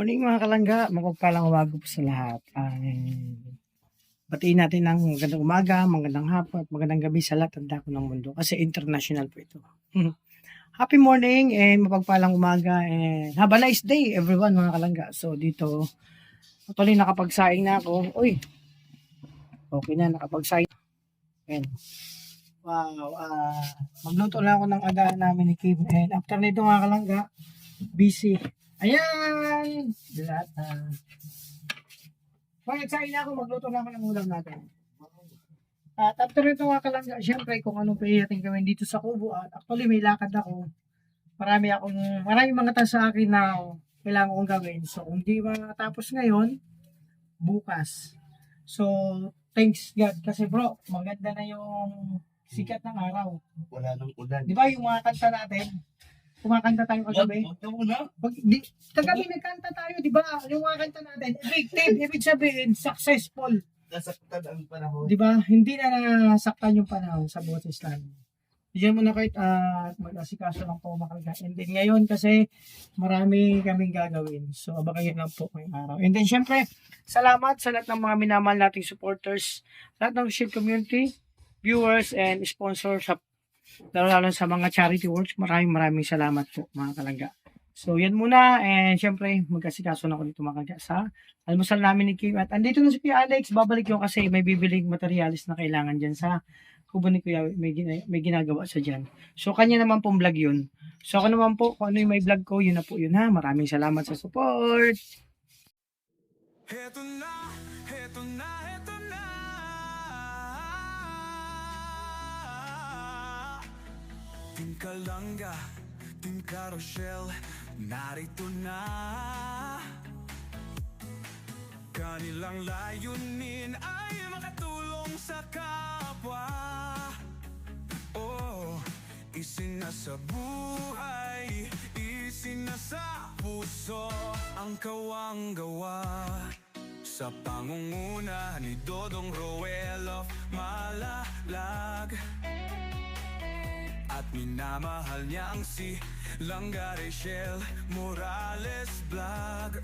Morning mga kalangga, mapagpalang umaga po sa lahat. Batiin natin ng magandang umaga, magandang hapon at magandang gabi sa lahat ng dako ng mundo kasi international po ito. Happy morning and mapagpalang umaga and have a nice day everyone mga kalangga. So dito, actually nakapagsaing na ako. Uy, okay na, nakapagsaing. And, wow, magluto na ako ng agahan namin ni Kim. And after nito mga kalangga, busy. Ayan! Lahat na. Excited na ako, magluto na ako ng ulam natin. At after ito mga kalangga, syempre kung anong pwede natin gawin dito sa Kubo. At actually may lakad ako. Maraming mga task sa akin na kailangan kong gawin. So kung di matapos ngayon, bukas. So thanks God. Kasi bro, maganda na yung sikat ng araw. Wala nang ulan. Di ba yung mga kanta natin? Kumakanta tayo kagabi. Kagabi nagkanta tayo, di ba? Yung mga kanta natin, effective, ibig sabihin, successful. Nasaktan ang panahon. Di ba? Hindi na nasaktan yung panahon sa boses namin. Diyan mo na kahit mag-asikaso lang po makalga. And then ngayon kasi marami kaming gagawin. So abangan lang po ngayong araw. And then syempre, salamat sa lahat ng mga minamahal nating supporters, lahat ng Shield community, viewers, and sponsors sa lalo sa mga charity works. Maraming salamat po mga kalangga. So yan muna, and syempre magkasikaso na ako dito mga kalangga sa almusal namin ni Kim. At andito na si Kuya Alex, babalik yun kasi may bibiling materialis na kailangan dyan sa kubo ni Kuya, may ginagawa sa dyan. So kanya naman pong vlog yun. So ako naman po, kung ano yung may vlog ko, yun na po yun ha. Maraming salamat sa support. Heto na, heto na, heto na. Team Kalangga, Team Carousel, narito na. Kanilang layunin ay makatulong sa kapwa. Oh, isinasa buhay, isinasa puso ang kawang-gawa. Sa pangunguna ni Dodong Roel of Malalag, at minamahal niya ang si Langga Rachel Morales Vlog,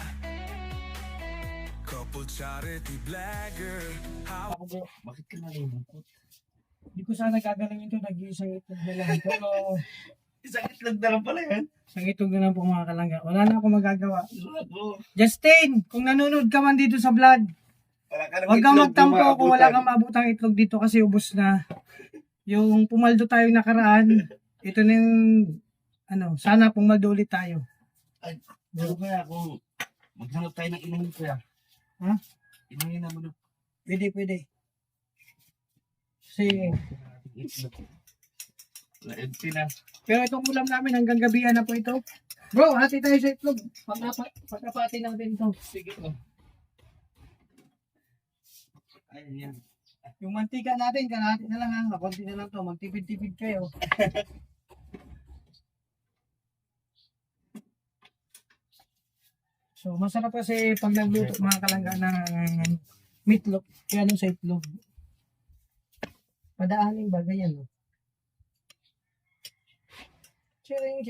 couple charity vlogger. Ako bro, Bakit ka nalulungkot? hindi ko sana gagaling ito, nag-iisang itlog na lang. Pero Isang itlog na lang pala yan. isang itlog na lang po mga kalangga. Wala na akong magagawa. Labo. Justin, kung nanonood ka man dito sa vlog, Wala ka ng huwag kang itlog, magtampo kung wala maabutan. kang maabutang itlog dito kasi ubos na. Yung pumaldo tayo nakaraan, ito na yung, sana pumaldo ulit tayo. Ay, pero kaya kung maghanap tayo ng inumin kuya. Ha? Inumin naman ng Pwede. Kasi, itlog. Wala, empty na. pero itong ulam namin hanggang gabihan na po ito. Bro, hati tayo sa itlog. Pagkapati natin ito. Sige ko. Ayun yan. Yung mantika natin, kalahati na lang ha. Konti na lang to. Magtipid-tipid kayo. So, masarap kasi pag nagluto mga kalangga ng meatloaf. Kaya sa itlog. Padaaning bagay yan. No? Chering.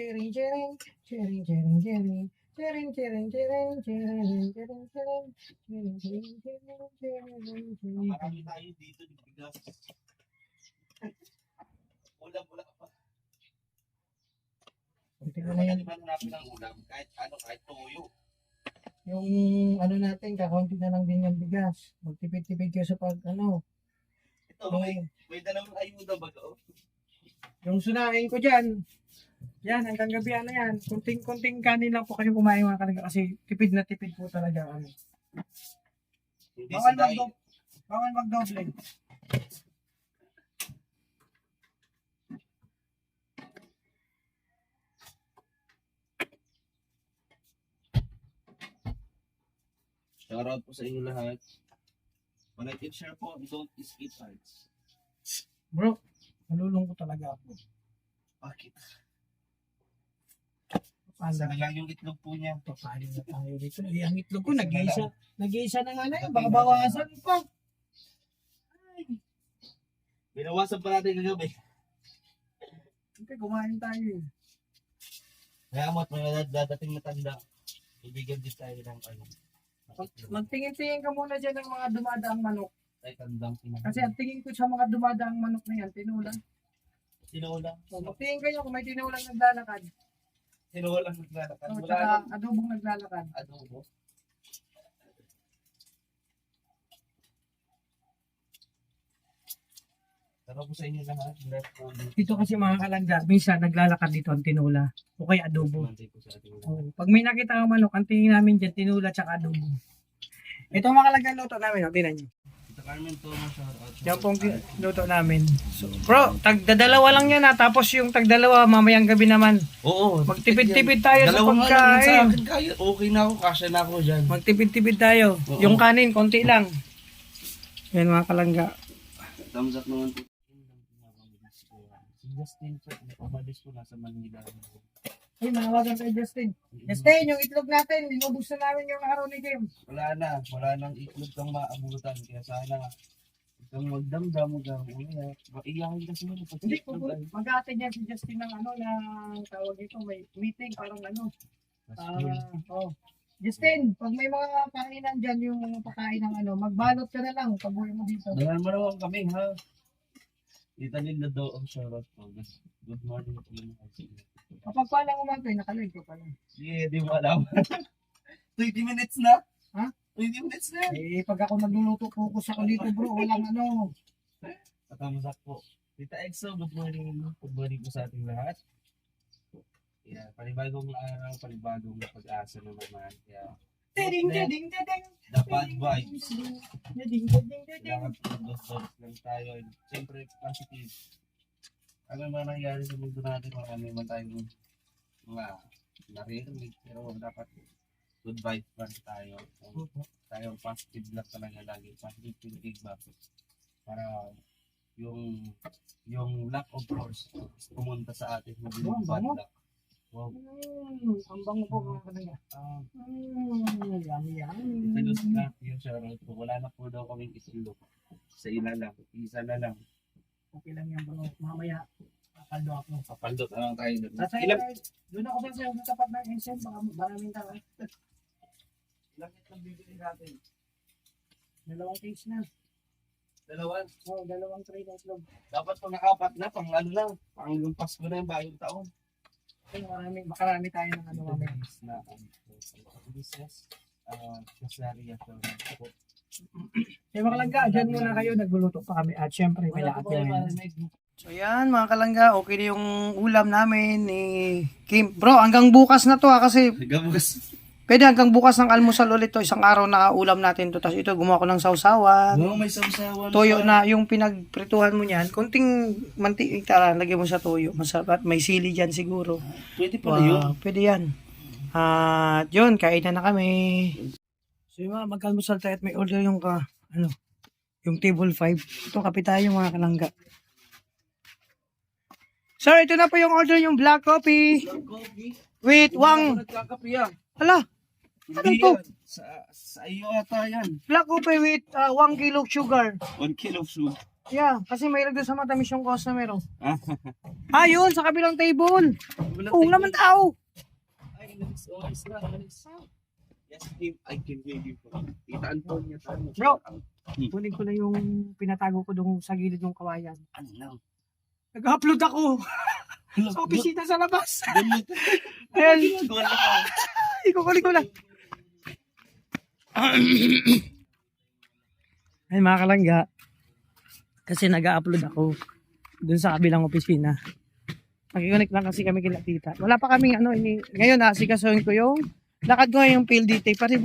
Marami tayo dito ng bigas. Ulam ka pa. Kunti ko na yan. Kailangan natin ng ulam. Kahit tuyo. Yung natin, kakaunti na lang din yung bigas. Magtipid-tipid kayo sa Ito, may dalawang ayuda ba to? yung sunahin ko dyan. Yan, hanggang gabi na yan. Kunting kanin lang po kayo kumain mga kalangga kasi tipid na tipid po talaga kami. Hindi Bawal si Day. magdoble. Shoutout po sa inyo lahat. Like and share po, don't skip ads. Bro, nalulungkot talaga ako. Bakit? Panda. Sana lang yung itlog po niya. Papali na tayo dito. Eh, ang itlog ko, nag-iisa na nga na yun. Baka bawasan pa. Binawasan pa natin kagabi. Okay, kumain tayo eh. Kaya mo't may dadating na tanda. Ibigyan din tayo ng ano. Magtingin-tingin ka muna dyan ng mga dumadaang manok. Ay, tandang pinag. Kasi ang tingin ko sa mga dumadaang manok na yan, tinulang. Sinulang. So, magtingin kayo kung may tinulang naglalakad. Sinulang naglalakad. So, Wala tsaka nang adobong naglalakad. adobo. Tara po sa inyo lahat. Left po. Dito kasi mga kalangga, minsan naglalakad dito ang tinula. O kaya adobo. Mantay po sa ating Oh, pag may nakita kang manok, ang tingin namin dyan, tinula tsaka adobo. Ito ang mga kalanggang luto namin, o, tingnan nyo. Ito Carmen Thomas, shout out. Yan pong luto namin. So, bro, tagdadalawa lang yan ha. Tapos yung tagdalawa, mamayang gabi naman. Oo. Magtipid-tipid tayo sa Dalawa nga lang sa pagkain. akin kaya. Okay na ako. Kasya na ako dyan. Magtipid-tipid tayo. Oo. Yung kanin, konti lang. Yan mga kalangga. Thumbs up naman po. Si Justin po, umalis po nasa Manila. Ay, manawagan kay Justin. Justin, yung itlog natin, inubos na namin yung araw ni Kim. Wala nang itlog kang maabutan. Kaya sana, itong magdamdam ka. Maiyakin kasi mo. Hindi, mag-aatid yan si Justin ng ano, na tawag ito, may meeting, parang ano. Justin, pag may mga kainan dyan, yung mga pakain ng ano, magbalot ka na lang, pag-uwi mo dito. Dalan mo naman kami, ha? Tita Linda daw ang shoutout po. Good morning po yun. Kapag palang umantay, nakalive ko pala. Sige, di mo alam. 20 minutes na? Ha? 20 minutes na. Eh, pag ako nagluluto, focus ako dito bro, walang ano. Katamasak po. Tita Exo, good morning. Good morning po sa ating lahat. Yeah, panibagong araw, panibagong pag-asa na naman. Kaya, Deding, deding, deding. the bad vibes. Deding, deding, deding. Kailangan po good lang tayo. And siyempre, positive. Ano man nangyari sa mundo natin, marami man tayong mga naririnig. Pero dapat good vibes pa rin tayo. Tayo positive lang talaga lagi. Positive thinking ba? Para yung lack of force pumunta sa atin. Hindi yung bad luck. Wow. Ang bango po mga kanaya. Yummy, yummy. Italus na yung shoutout ko. Wala na po daw kaming isulok. Sa ila lang. Isa na lang. Okay lang yan bro. Mamaya, kapaldo ako. Kapaldot na lang tayo doon. Sasaya Ilang tayo. Doon ako sa tapat ng Ensign, baka maraming tao. ilang bibili natin? 2 case na. Dalawa. Oo, 2 tray ng itlog. Dapat pang apat na, pang ano lang. Pang yung Pasko na yung bagong taon. Ay, makarami tayo ng ano mamaya. Na business. Kasaria po. Kaya mga kalangga, dyan muna kayo, nagluluto pa kami at syempre may lahat yan. So yan mga kalangga, okay na yung ulam namin ni Kim. Bro, hanggang bukas na to kasi Gabos. pwede hanggang bukas ng almusal ulit to. Isang araw na ulam natin to. Tapos ito, gumawa ko ng sausawan. No, may sausawan. Toyo na yung pinagprituhan mo niyan. Kunting mantika, lagyan mo sa toyo. Masarap. May sili dyan siguro. Pwede pala yun. Pwede yan. At yun, kain na kami. So yung mga mag-almusal tayo at may order yung yung table 5. Ito, kape tayo mga kalangga. Sir, ito na po yung order yung black coffee. Coffee. With wang. Nagkakape yan. Hala, ano Hindi to? yan. Sa iyo ata yan. Black coffee with 1 kilo sugar. 1 kilo of sugar. Yeah, kasi may doon sa matamis yung customer. Ah, Yun, sa kabilang table. Oo naman tao. Ay, nice. Oh, nice na. Nice. Yes, Kim. I can hear you. Tita Antonia. Bro. Kunin ko na yung pinatago ko doon sa gilid ng kawayan. Ano lang? Nag-upload ako sa opisina sa labas. Ayan. Ayan, ikukulit ko lang. Ay mga kalangga, kasi nag-upload ako doon sa kabilang opisina. Nakikonnect lang kasi kami kila tita. Wala pa kaming ngayon nasikasuhin ko yung lakad ko yung PLDT. Pati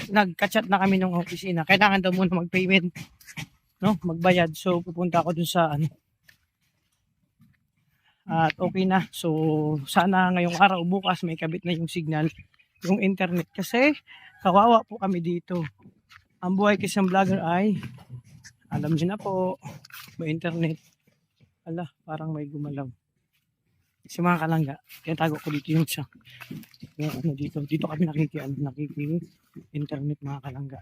nag-chat na kami ng opisina. Kailangan daw muna mag-payment. No? Magbayad. So pupunta ako doon sa at okay na. So sana ngayong araw bukas may kabit na yung signal, yung internet. Kasi kawawa po kami dito. Ang buhay kasi ng vlogger ay alam niyo na po, may internet. Ala, parang may gumalaw. Si mga kalangga, kaya tago ko dito yung isa. Yung dito kami nakiki-internet mga kalangga.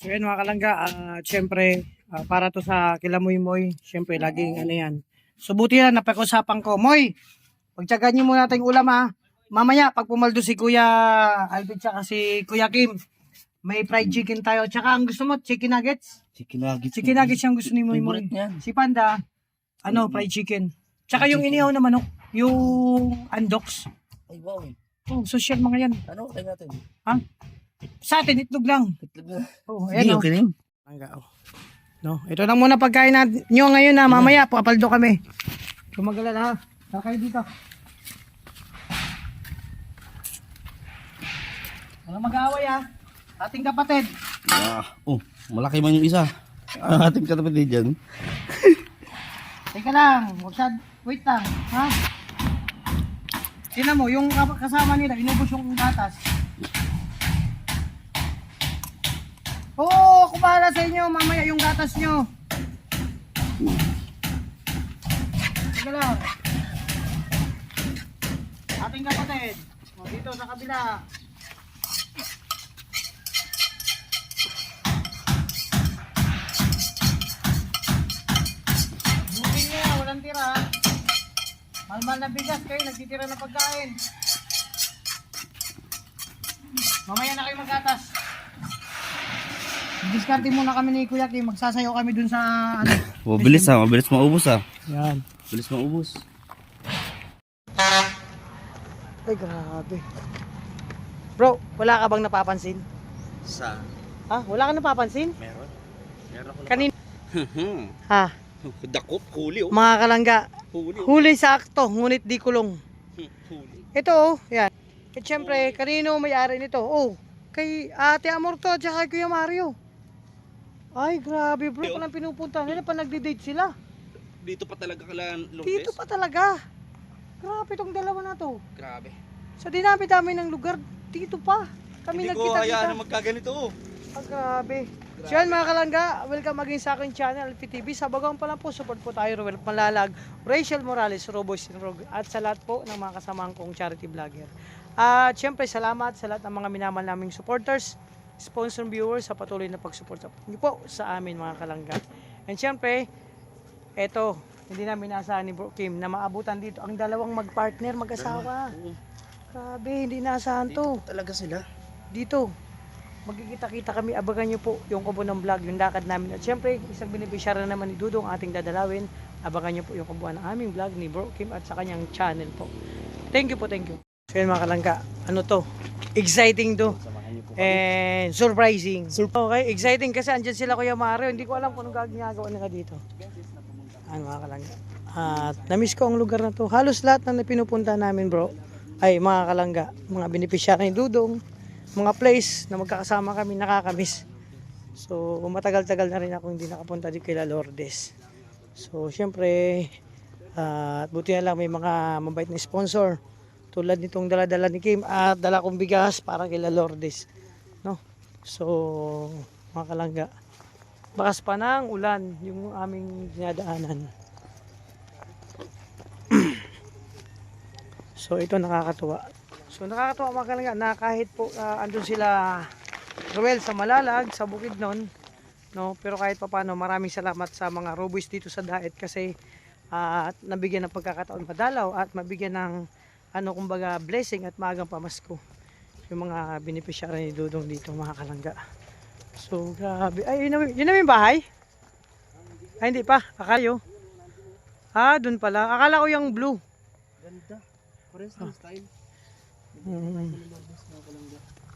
So yan mga kalangga, syempre, para to sa kila Moy, syempre laging yan. So buti na napag-usapan ko, Moy, pagtsagaan niyo muna natin ulam ha. mamaya, pag pumaldo si Kuya Alvin tsaka si Kuya Kim, may fried chicken tayo. Tsaka ang gusto mo, chicken nuggets? Chicken nuggets. Chicken nuggets yung gusto ni Moy Moy. Favorite niyan. Si Panda, fried chicken. Tsaka yung inihaw na manok, yung andox. Ay, wow. Oh, social mga yan. Ano kayo natin? Ha? Sa atin, itlog lang. Itlog na. Oh, Hindi, ayan, okay na yun. No, ito lang muna pagkain nyo ngayon na mamaya, papaldo kami. Tumagalan ha. Tara kayo dito. Walang mag-aaway ha. Ating kapatid. Malaki man yung isa. Ating katapat dyan. Teka lang, wait lang, ha? Tingnan mo, yung kasama nila, inubos yung gatas. Oo, ako bahala sa inyo, mamaya yung gatas nyo. Teka lang. Ating kapatid. Dito sa kabila. Bukin niya, walang tira. Malmal na bigas kayo, nagtitira ng pagkain. Mamaya na kayo maggatas. Diskarte muna kami ni Kuya Kim, magsasayaw kami dun sa ano. Mabilis maubos Yan. Bilis maubos. Ay, grabe. Bro, wala ka bang napapansin? Sa? Ha? Wala ka napapansin? Meron ako na. Kanina. Ha? Dakop, huli oh. Mga kalangga. Huli Huli sa akto, ngunit di kulong. Huli. Ito oh, yan. At syempre, kanino may-ari nito? Oh, kay Ate Amorto at saka kay Kuya Mario. Ay, grabe bro, palang pinupunta nila pa nagde-date sila. Dito pa talaga kalan Lourdes? Dito pa talaga. Grabe tong dalawa na to. Grabe. Sa dinami-dami ng lugar, dito pa. Kami Hindi ko hayaan nagkita-kita. na magkaganito oh. Ah, grabe. So yan mga kalangga, welcome again sa aking channel, LPTV. Sa bagang pa lang po, support po tayo, Ruel Malalag, Rachel Morales, Roboy Sinrog, at sa lahat po ng mga kasamahan kong charity vlogger. At syempre, salamat sa lahat ng mga minamahal naming supporters, sponsor viewers sa patuloy na pag-support po sa amin mga kalangga. And syempre, eto, hindi namin naasahan ni Bro Kim na maabutan dito ang dalawang magpartner, mag-asawa. Grabe, hindi naasahan to. Talaga sila. Dito, magkikita-kita kami, abangan nyo po yung kubo ng vlog, yung lakad namin. At syempre, isang beneficiary na naman ni Dudong ating dadalawin. Abangan nyo po yung kubuan ng aming vlog ni Bro Kim at sa kanyang channel po. Thank you po, thank you. So yun mga kalangka, ano to? Exciting to. And surprising. Okay, exciting kasi andyan sila Kuya Mario. Hindi ko alam kung anong ginagawa nila dito. Ano mga kalangga. At namiss ko ang lugar na to. Halos lahat na pinupunta namin bro, ay mga kalangga, mga beneficiary ni Dudong, mga place na magkakasama kami, nakakamiss. So matagal-tagal na rin ako hindi nakapunta dito kay Lourdes. So syempre, buti na lang may mga mabait na sponsor. Tulad nitong dala-dala ni Kim at dala kong bigas para kay Lourdes. No? So, mga kalangga, bakas pa ng ulan yung aming dinadaanan. So, ito nakakatuwa. So, nakakatuwa mga kalangga na kahit po andun sila Ruel sa Malalag, sa Bukidnon, no? Pero kahit pa paano, maraming salamat sa mga Roboys dito sa Daet kasi nabigyan ng pagkakataon padalaw at mabigyan ng kumbaga blessing at maagang pamasko yung mga beneficiary ni Dudong dito mga kalangga. So grabe. Ay, yun na yung bahay? Ay, hindi pa. Akala dun pala. Akala ko yung blue. Ganda. Pares ng style.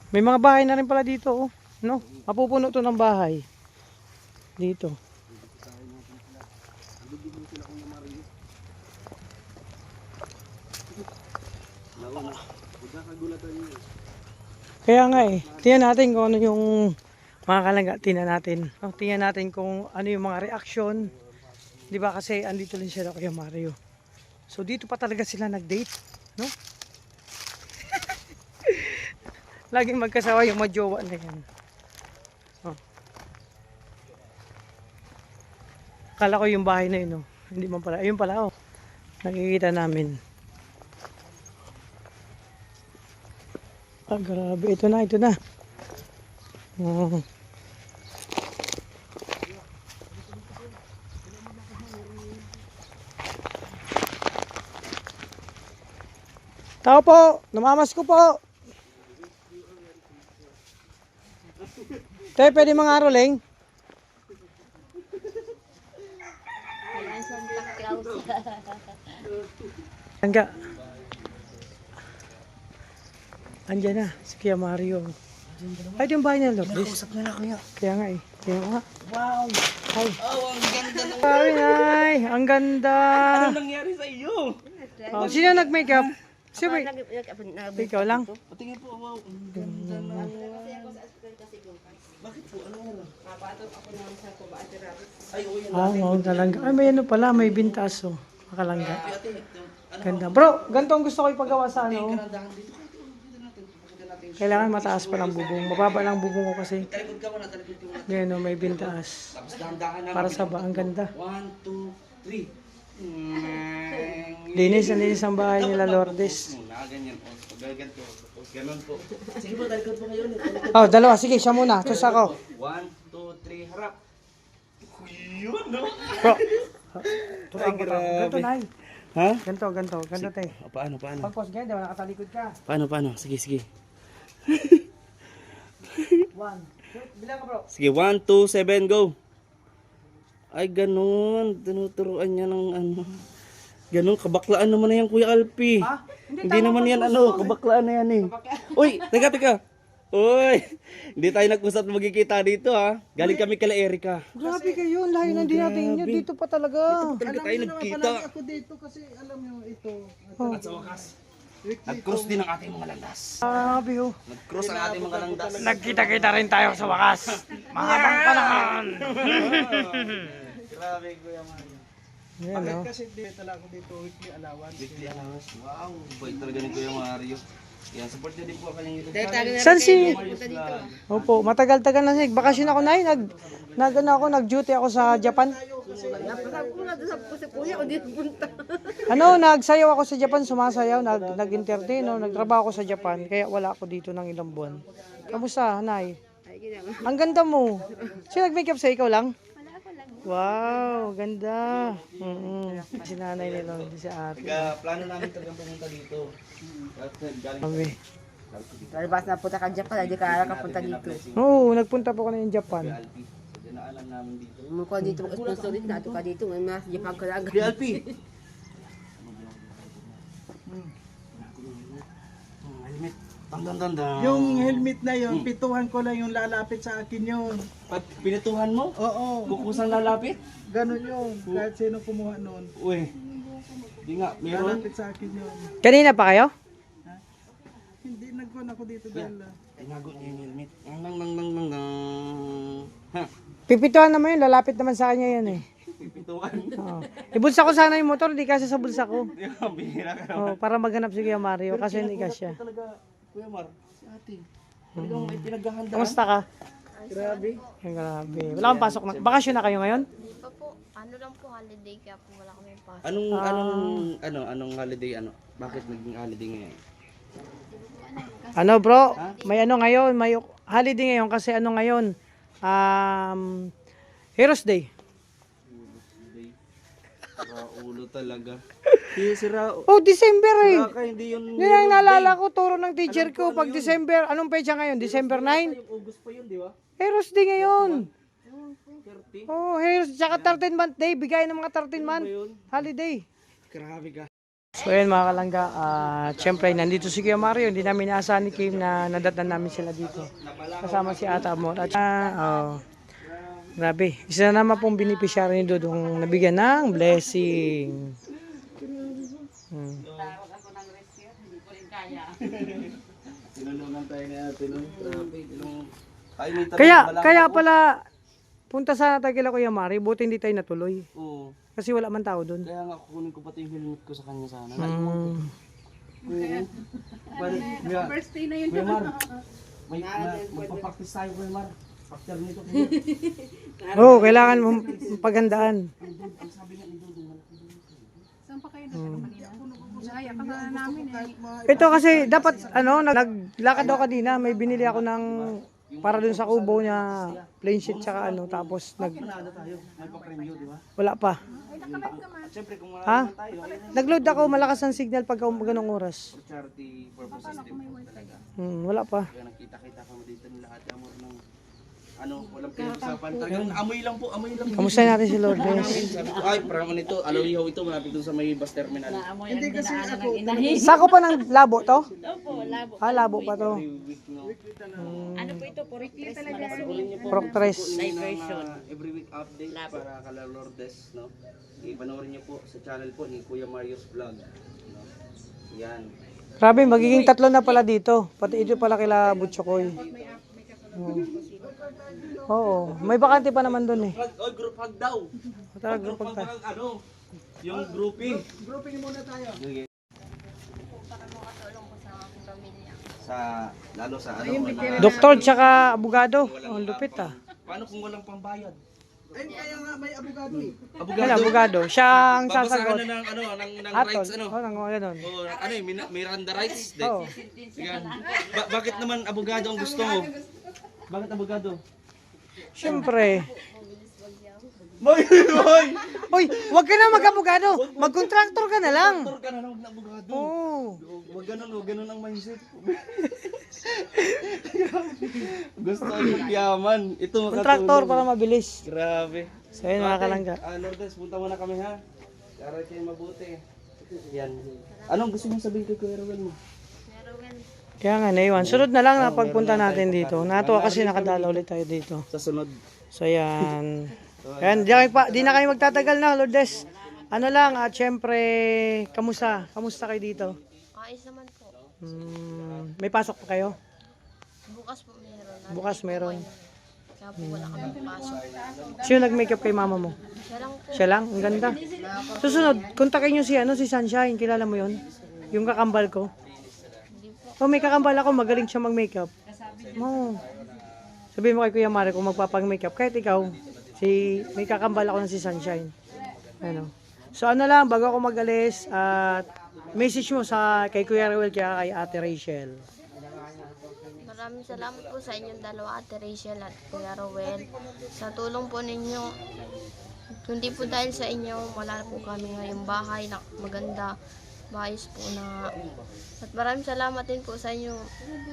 May mga bahay na rin pala dito oh. No? Mapupuno to ng bahay. Dito. Kaya nga eh, tingnan natin kung ano yung mga kalangga, tingnan natin. Tingnan natin kung ano yung mga reaction. Di ba kasi andito lang siya Kuya Mario. So dito pa talaga sila nag-date, no? Laging magkasawa yung majowa na yan. Oh. Akala ko yung bahay na yun, oh. Hindi man pala. Ayun pala, oh. Nakikita namin. Ah, grabe. Ito na. Oh. Tao po, namamas ko po. Tayo pwede mga aroling? Hangga. Andiyan na, si Kuya Mario. Ay, yung bahay niya, Lourdes. Nakausap na kuya. Kaya nga eh. Kaya nga. Wow! Ay. Oh, ang ganda ng... Ay, ay, ang ganda. Ano nangyari sa iyo? Oh, sino nag-makeup? Sino ba? Ikaw lang. Patingin po, wow. Ang ganda na. Bakit po? Ano meron? Ay, oh, yan. Oo, talaga. Ay, may ano pala, may bintas oh. Makalangga. Ganda. Bro, ganito ang gusto ko ipagawa sa ano. Karandahan dito. Dito natin. Pakita natin. Kailangan mataas pa lang bubong. Mababa lang bubong ko kasi. Talikod ka muna, talikod ka muna. Ngayon, may bintaas. Tapos dahan-dahan na. Para sa ba, ang ganda. 1, 2, 3. Linis na linis ang bahay nila, Lourdes. Ganyan po. Gaganto. Ganon po. Sige po, talikod po kayo. Oh, dalawa. Sige, siya muna. Tapos ako. 1, 2, 3, harap. Yun, no? Bro. Ay, grabe. Ganito, Nay. Ha? Ganito, ganito. Ganito, te. Paano? Pag-post ganyan, di ba nakatalikod ka? Paano? Sige. 1. Bilang ka, bro. Sige, 1, 2, 7, go. Ay, ganun. Tinuturuan niya ng ano. Ganun, kabaklaan naman na yan, Kuya Alpi. Ha? Hindi naman yan, ano, kabaklaan na yan eh. Uy, teka. Uy, hindi tayo nag-usap na magkikita dito ha. Galing kami kala Erika. Grabe kayo. Layo ng dinating nyo. Dito pa talaga. Talaga tayo nagkita. Ako dito kasi alam nyo ito. At sa wakas, nag-cross din ang ating mga landas. Grabe oh. Nag-cross ang ating mga landas. Nagkita-kita rin tayo sa wakas. Mahabang panahon. Grabe, Kuya Mario. Yan Bakit oh. kasi dito lang ako dito weekly allowance. Weekly allowance. Wow, bait talaga ni Kuya Mario. Yan, support niya din po ang kanyang YouTube Saan si... Mario's Vlog. Opo, matagal-tagal na siya. Bakasyon ako na nag-duty ako sa Japan. Nagsayaw ako sa Japan, sumasayaw, nag-entertain, nagtrabaho ako sa Japan, kaya wala ako dito ng ilang buwan. Kamusta, Nay? Ang ganda mo. Sino nag-makeup sa ikaw lang? Wow, ganda. Si nanay nila, hindi si ate. Plano namin talagang pumunta dito. At galing Sabi. Talabas na punta ka Japan, hindi ka punta dito. Oo, nagpunta po ko na yung Japan. Alpi. So, dinaanan namin dito. Mukha dito mag-sponsor dito, nato ka dito, may mga Japan ka lang. Kuya Alpi. Helmet. Tandang. Yung helmet na yun, pituhan ko lang yung lalapit sa akin yun. Pinituhan mo? Oo, Bukusang lalapit? ganun yun. Kahit sino kumuha nun. Uy. Di nga, meron. Lalapit sa akin yun. Kanina pa kayo? Hindi nagkuhan ako dito dahil Tinago niya yung helmet. Nang. Ha? Pipituan naman yun, lalapit naman sa kanya yan eh. Pipituan. Oo. Ibulsa ko sana yung motor, di kasi sa bulsa ko. Di ba, bihira ka. Oh, para maghanap si Kuya Mario kasi hindi kasya. Talaga, Kuya Mar, si ate. Talagang may pinaghahandaan. Kamusta ka? Grabe. Ay, grabe. Wala kang pasok na. Bakasyon na kayo ngayon? Pa po, ano lang po holiday kaya po wala kami pasok. Anong holiday Bakit naging holiday ngayon? Ano bro? May ano ngayon? May holiday ngayon kasi ano ngayon? Heroes Day. Raulo talaga. Sira. Oh, December eh. Baka hindi yun. Yan ang naalala ko, turo ng teacher ko. Pag December, anong petsa ngayon? December 9? August pa yun, di ba? Heroes Day ngayon. 30. Oh, Heroes. Tsaka 13-month day. Bigay ng mga 13-month holiday. Grabe ka. So yun mga kalangga, syempre nandito si Kuya Mario, hindi namin naasahan ni Kim na nadatnan namin sila dito. Kasama si Ata Amor. At grabe, isa na naman pong beneficiary ni Dudong nabigyan ng blessing. Tinulungan tayo ni ate nun. Grabe. Kaya pala, punta sa Tagila Kuya Mario, buti hindi tayo natuloy. Oo. Kasi wala man tao doon. Kaya nga kukunin ko pati yung helmet ko sa kanya sana. First day na yun. Kuya Mar, magpa-practice tayo Kuya Mar. Factor nito. Oo, kailangan mong paghandaan. Ito kasi dapat naglakad daw kanina, may binili ako ng para dun sa kubo niya, plain sheet tsaka ano, tapos Panalo tayo. May pa-premyo, di ba? wala pa. Siyempre, kung Ha? wala tayo, ayun na. Nag-load ako, malakas ang signal pagka ganong oras. For charity purposes din po talaga. Wala pa. Kaya nakita-kita kami dito ng lahat. Amor ng walang pinag-usapan. Talagang amoy lang po, amoy lang. Kamusta natin si Lourdes? Sabi ko, ay, parang ito, alawihaw ito, malapit doon sa may bus terminal. Hindi kasi ako, Sako pa ng labo to? Opo, labo. Labo pa to. Every week, no? Ano po ito? Puro stress malakas. Panoorin niyo po. Progress. Diversion. Every week update para kala Lourdes, no? Ipanoorin niyo po sa channel po ni Kuya Mario's Vlog. No? Yan. Grabe, magiging 3 na pala dito. Pati ito pala kila Butchokoy. Oo. May bakante pa naman doon eh. Group hug daw. Tara, group hug tayo. Yung grouping. grouping muna tayo. Sige. Para makatulong po sa aking pamilya. Lalo sa ano. Doktor tsaka abogado. Ang lupit ah. Paano kung walang pambayad? Ay, kaya nga may abogado eh. Kaya abogado. Siya ang sasagot. Babasahan na ng Atol. rights, ano? Oo, nang ganun. O, ano eh, Miranda rights? Oo. Yan. Bakit naman abogado ang gusto mo? Bakit abogado? Siyempre. Boy! Hoy, wag ka na mag-abogado. Mag-contractor ka na lang. Doktor ka na huwag na abogado. Oo. Huwag ganun ang mindset. Gusto ko magyaman. Ito makatulong. Contractor para mabilis. Grabe. So yun mga kalangga. Lourdes, punta muna kami ha. Para kayo mabuti. Yan. Anong gusto mong sabihin kay Kuya Rowel mo? Meron Kaya nga, naiwan. Sunod na lang na pagpunta natin dito. Natuwa kasi nakadala ulit tayo dito. Sa sunod. So yan. Yan, di na kayo magtatagal na, Lourdes. Ano lang, at syempre, kamusta? Kamusta kayo dito? ayos naman po. May pasok pa kayo? Bukas po meron. Bukas meron. Kaya po wala kami pasok. Sino nag-makeup kay mama mo? Siya lang po. Siya lang? Ang ganda. Susunod, kontakin nyo si Sunshine. Kilala mo yon? Yung kakambal ko. Hindi po. Oh, may kakambal ako, magaling siya mag-makeup. Oh. Sabihin mo kay Kuya Mare kung magpapag-makeup. Kahit ikaw, may kakambal ako na si Sunshine. Ano. So ano lang, bago ako mag-alis, at message mo kay Kuya Rowel kaya kay Ate Rachel. Maraming salamat po sa inyong dalawa, Ate Rachel at Kuya Rowel. Sa tulong po ninyo. Kundi po dahil sa inyo, wala po kami ngayong bahay na maganda. Maayos po na. At maraming salamat din po sa inyong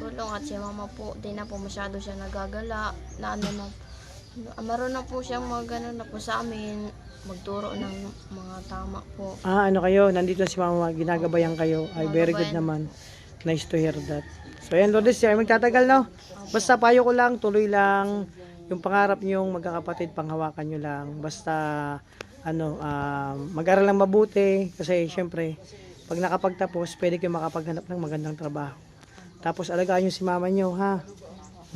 tulong. At si mama po, di na po masyado siya nagagala. Na ano na, maroon na po siyang mga ganun na po sa amin. Magturo ng mga tama po. Ano kayo, nandito si mama, ginagabayan kayo. Ay, very good naman. Nice to hear that. So yan, Lourdes, ay magtatagal, no? Basta payo ko lang, tuloy lang. Yung pangarap nyong magkakapatid, panghawakan nyo lang. Basta, mag-aral lang mabuti. Kasi, syempre, pag nakapagtapos, pwede kayo makapaghanap ng magandang trabaho. Tapos, alagaan nyo si mama nyo, ha?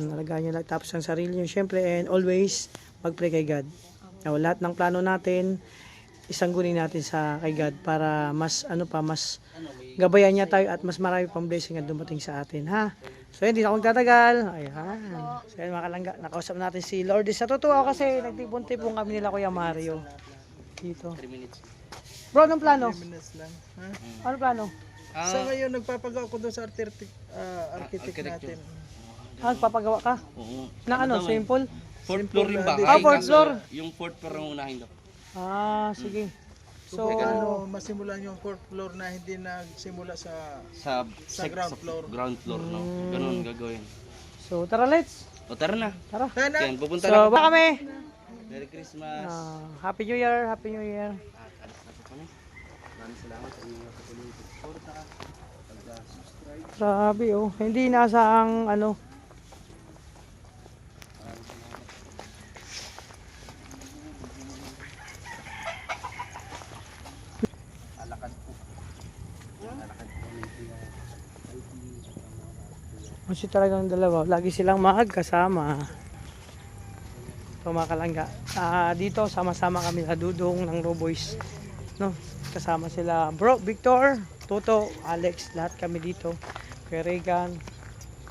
Alagaan nyo lang. Tapos, ang sarili nyo, syempre, and always, mag-pray kay God. Lahat ng plano natin, isanggunin natin sa kay God para mas gabayan niya tayo at mas marami pang blessing na dumating sa atin, ha? So, hindi na akong tatagal. Ayan. So, yan mga kalangga. Nakausap natin si Lourdes. Sa totoo kasi, nagtipon-tipon kami nila Kuya Mario. Dito. 3 minutes. Bro, anong plano? Minutes lang. Ha? Ano plano? Sa ngayon, nagpapagawa ko doon sa architect natin. Papagawa ka? Oo. Na simple? 4th floor yung bahay. Fourth floor. Yung 4th floor ang unahin daw. Sige. So, masimulan yung 4th floor na hindi nagsimula sa ground floor. Ground floor, no? Ganun gagawin. So, tara, let's. O, tara na. Tara. Yan, pupunta So, na. ba kami? Merry Christmas. Happy New Year. Happy New Year. Alas na po kami. Maraming salamat sa inyong patuloy na suporta. Pag-subscribe. Grabe, oh. Hindi nasa ang Alakad po. Alakad po. Kasi talagang dalawa. Lagi silang magkasama. Ito mga kalangga. Dito, sama-sama kami sa dudong ng Roboys. No? Kasama sila Bro, Victor, Toto, Alex. Lahat kami dito. Kuya Regan.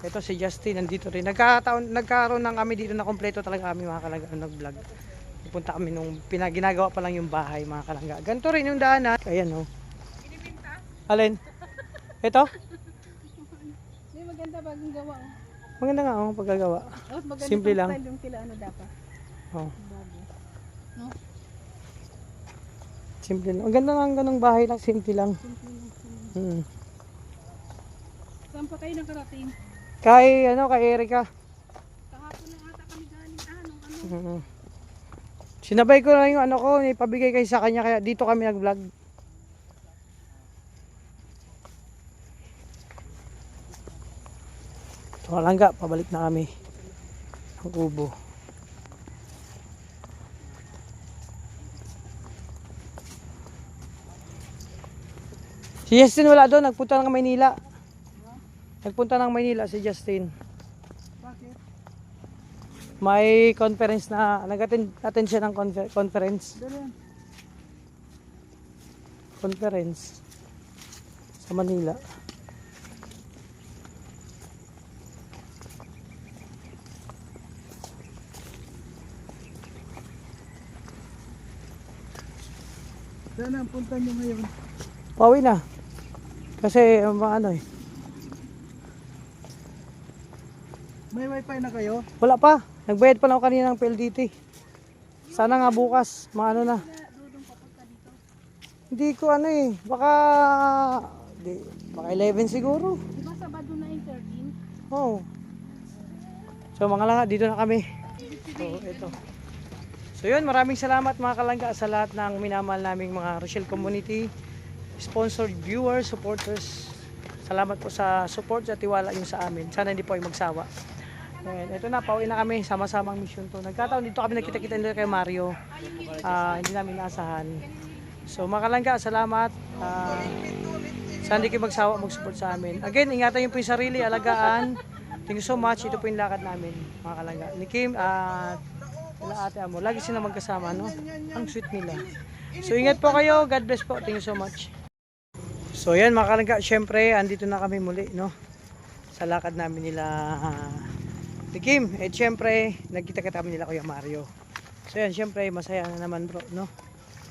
Ito si Justin, nandito rin. Nagkaroon ng kami dito na kompleto talaga kami mga kalangga nag-vlog. Pupunta kami nung ginagawa pa lang yung bahay mga kalangga. Ganito rin yung daanan. Ayan o. Alin? Ito? Hindi maganda bagong gawa. Maganda nga ang paggagawa. Oh, maganda Simple tong lang. style yung kila ano dapat. Oh. Bago. Simple lang. Ang ganda nga ang ganung bahay lang, simple lang. Simple lang. Saan pa kayo nakarating? Kay Erika. Kahapon na ata kami galing. Sinabay ko na yung ano ko, ipabigay kay sa kanya kaya dito kami nag-vlog. So, langga, pabalik na kami ang kubo. Si Justin wala doon, nagpunta ng Maynila. Nagpunta ng Maynila si Justin. Bakit? May conference na, nag-attend siya ng conference. Doon. Conference sa Manila. Saan ang punta nyo ngayon? Pauwi na. Kasi ano eh. May wifi na kayo? Wala pa. Nagbayad pa lang ako kanina ng PLDT. Sana nga bukas. Maano na. Hindi ko ano eh. Baka 11 siguro. Di ba Sabado na yung 13? Oo. So mga langga, dito na kami. So ito. So yun, maraming salamat mga kalangga sa lahat ng minamahal naming mga Rochelle Community, sponsored viewers, supporters. Salamat po sa support at tiwala nyo sa amin. Sana hindi po ay magsawa. And ito na, pauwi na kami, sama-samang mission to. Nagkataon dito kami nakita-kita nila kay Mario. Hindi namin naasahan. So mga kalangga, salamat. Sana hindi kayo magsawa mag-support sa amin. Again, ingatan nyo po yung sarili, alagaan. Thank you so much. Ito po yung lakad namin, mga kalangga. Ni Kim at Ate Amo. Lagi sila magkasama, no? Ang sweet nila. So ingat po kayo. God bless po. Thank you so much. So yan mga kalangga, syempre andito na kami muli, no? Sa lakad namin nila ni Kim. At syempre, nagkita-kita kami nila Kuya Mario. So yan, syempre masaya na naman bro, no?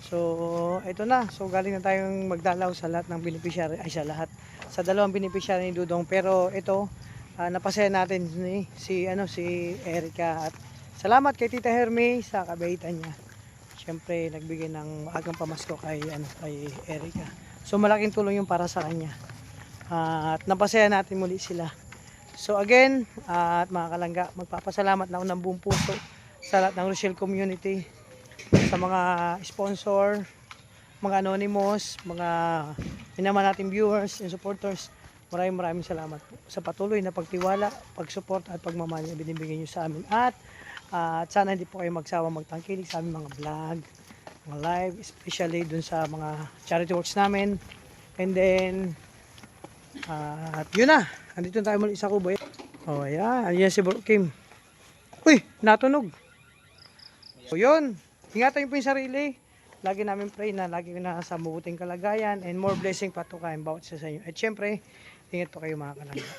So ito na. So galing na tayong magdalaw sa lahat ng beneficiary, ay sa lahat. Sa dalawang beneficiary ni Dudong. Pero ito, napasaya natin si Erika at salamat kay Tita Hermie sa kabaitan niya. Siyempre nagbigay ng agang pamasko kay Erika. So malaking tulong yung para sa kanya. At napasaya natin muli sila. So again, at mga kalangga, magpapasalamat na ako ng buong puso sa lahat ng Rochelle Community, sa mga sponsor, mga anonymous, mga minamahal nating viewers and supporters. Maraming salamat po sa patuloy na pagtiwala, pagsupport at pagmamahal na binibigay nyo sa amin. At sana hindi po kayo magsawa magtangkilik sa aming mga vlog, mga live, especially dun sa mga charity works namin. And then, at yun na, andito tayo muli sa kubo. Oh, ayan, ayan si Bro Kim. Uy, natunog. So yun, ingatan nyo po yung sarili. Lagi namin pray na lagi na sa mabuting kalagayan and more blessing pa to kain bawat isa sa inyo. At syempre, ingat po kayo mga kalangga.